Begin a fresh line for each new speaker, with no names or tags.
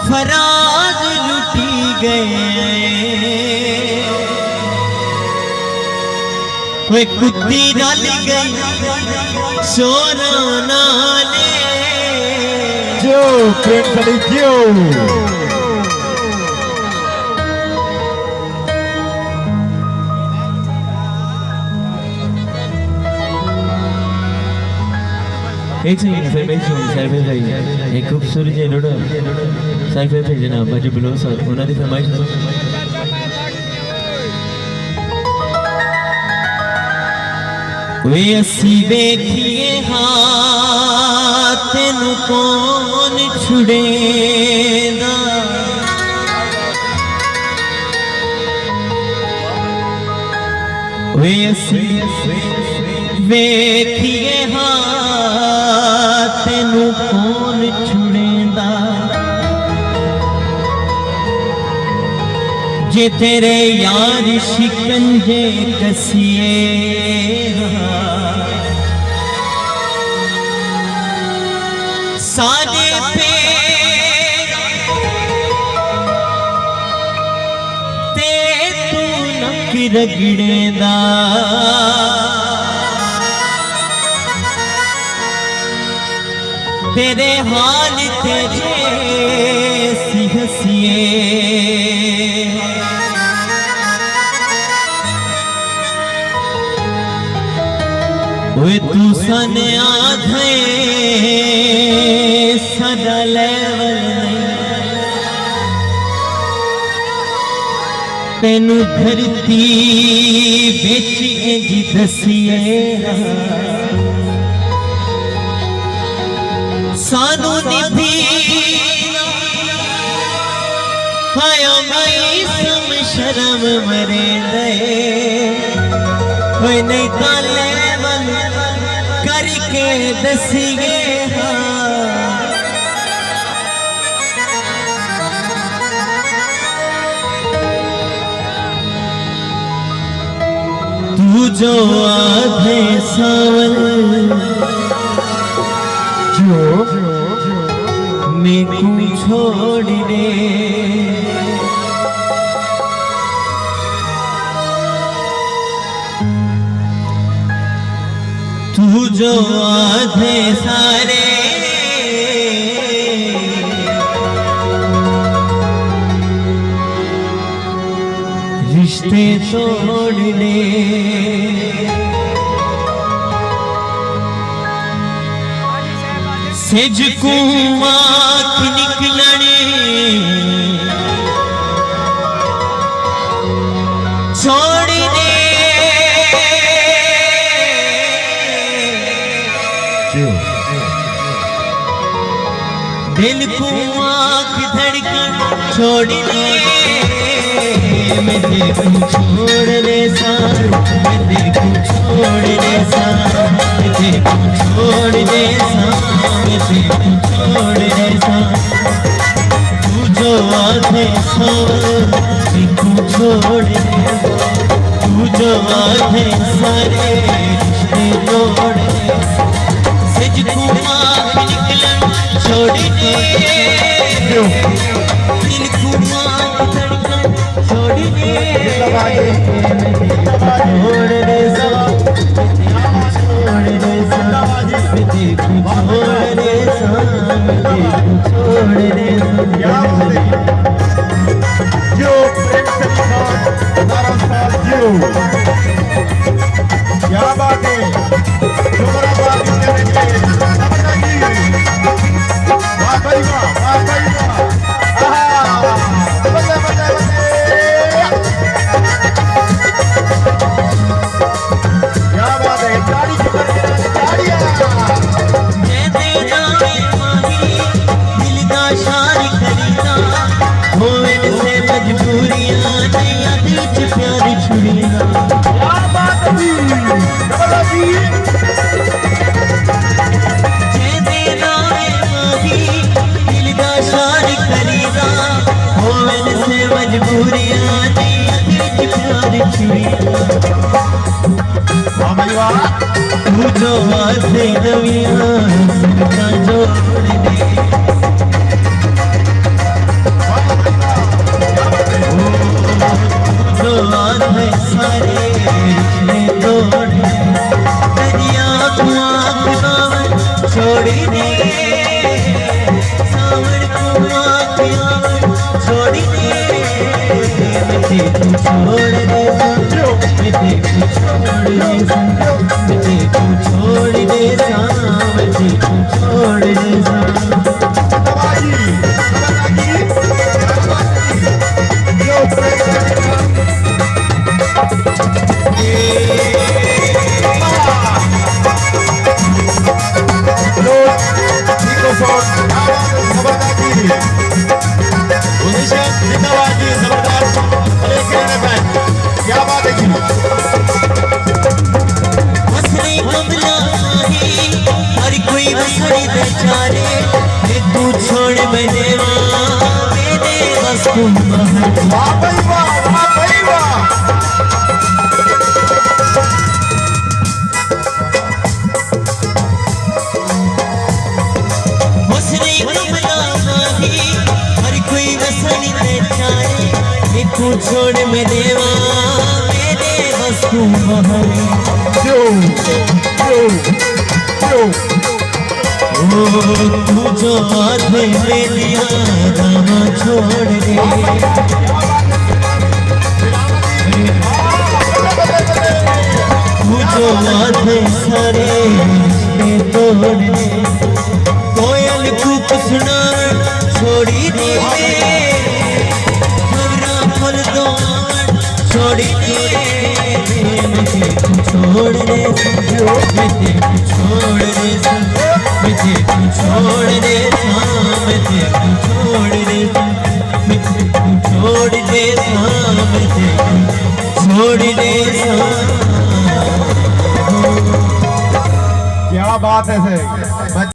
फराज लुटी गए वे कुत्ती डाल गई सोना नाले
जो प्रेम करी जो
एक सेकंड फिर मैं साइफर भाई एक खूबसूरत जे लोडो साइफर भाई जनाब बाजू बिलो सर उन्हां दी फरमाइश सुनो वे असी देखिए हाथ तेनु कौन छुड़ेदा वे असी देखिए हाथ तेनु कौन छुड़ेदा जे तेरे यार शिकंजे कसिए सारे पे ते तू नक रगड़ेदा तेरे हाल तेरे सी हसिए वे तू सन आधे सदा लेवल नहीं तेनू धरती बिच इंज दसिए सानू निधि हाया मई सम शर्म मरे दे कोई नहीं ताले करके दसिए तू जो आधे सावन जो मैं को छोड़ दे तू जो आधे सारे रिश्ते तोड़ दे सेज को आँख निकलने छोड़ दे दिल को आँख धड़कन छोड़ दे मैं देखूं छोड़ दे सार मैं देखूं छोड़ दे सार मैं देखूं छोड़ दे सार मैं देखूं छोड़ दे सार तू जो आधे देखूं छोड़ दे तू जो आधे सारे रिश्ते जोड़ दे सज को आँख निकलन छोड़ दे दिल को आँख धड़कन छोड़ दे छोड़ दे सब छोड़ दे सब देखूं छोड़ दे सब देखूं छोड़ दे
जो प्रेम से हजारों साल जियो क्या बात है जोराबाद करने के वाह भाई वाह बजा बजा बजा वाह भाई वाह।
तू जो आते नविया सबका जोड़ दे जो आते सारे रिश्ते तोड़ दे दरिया को आँख सावन छोड़ी दे सावन को आँख सावन छोड़ी दे मुझे तू छोड़ दे मुझे तू छोड़ दे मुझे तू छोड़ दे मुझे तू छोड़ दे
जिंदाबादी, जिंदाबादी। यो प्रेम लो मिक्रोफोन खबरदारी। जिंदाबादी खबरदार। अरे कहने पे क्या बात है जी।
हंसने कमला ही हर कोई वसड़ी बेचारे तू छोड़ मैंने मेरे बस तुम
वाह भाई वाह, वाह भाई वाह।
हंसने कमला ही हर कोई वसड़ी बेचारे तू छोड़ मैंने मेरे बस तुम
यो यो यो
तू जो हाथ में लिया रामा छोड़ दे तू जो हाथ में सारे रिश्ते तोड़ दे कोयल कूक सुना छोड़ी दे खबरा फल दो छोड़ी दे मुझे तू छोड़ दे मुझे तू छोड़ दे मुझे तू छोड़ दे मुझे तू छोड़ दे मुझे तू छोड़ दे मुझे तू छोड़ दे
क्या बात है सर।